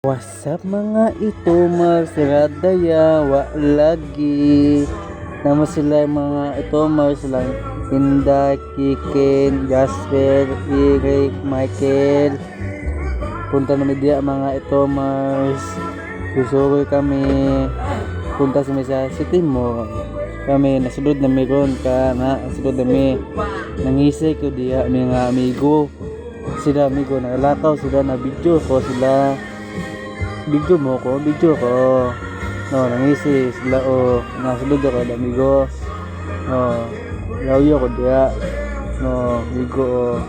What's up mga ito Radaya wa lagi naman sila mga ito lang Inday, Kikin, Jasper, Eric, Michael. Punta na media mga ito susuroy kami punta sa City Mall kami nasulod na meron ka na nasulod na may nangisay ko diya mga amigo sila amigo nakalakaw sila na video ko sila video ko no nangisi sila nasulod ako da amigo lawiyo ko diya no amigo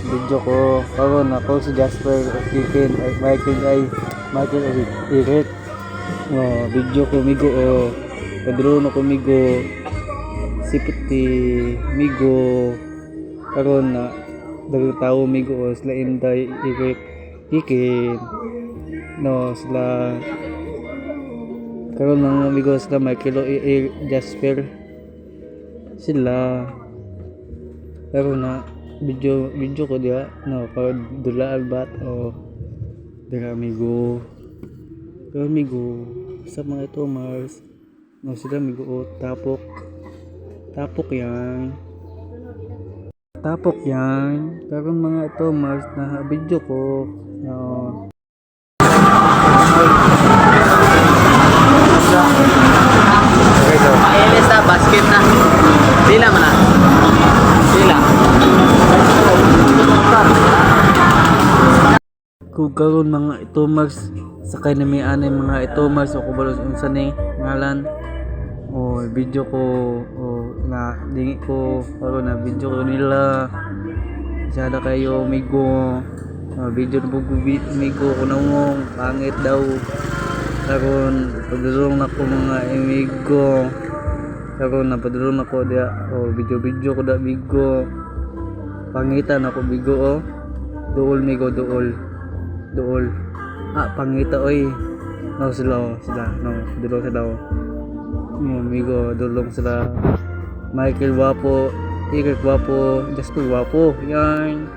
video ko karon ako si Jasper Kikin ay Michael Eric video ko amigo padrone ko amigo sipiti amigo karon na dagang tao amigo sila Inday Eric Kikin no sila karon ng amigo sila Michael Jasper sila karon na video ko dia no pag dula albat dira amigo sa mga ito no sila amigo tapok yan karon mga ito na video ko no Maelis na, basket na. Sila man na. Sila. kung karon mga ito sakay na may anay mga ito o kubalos unsa ni ngalan video ko na dingi ko karon na video ko nila sada kayo amigo video na bugo amigo ko nangong pangit daw karon padulong na ko mga amigo karon na padulong na ko dia video ko da amigo pangitan ako bigo duol amigo duol pangita oy no sila no dulong sila amigo dulong sila Michael wapo Eric wapo Jasper wapo yan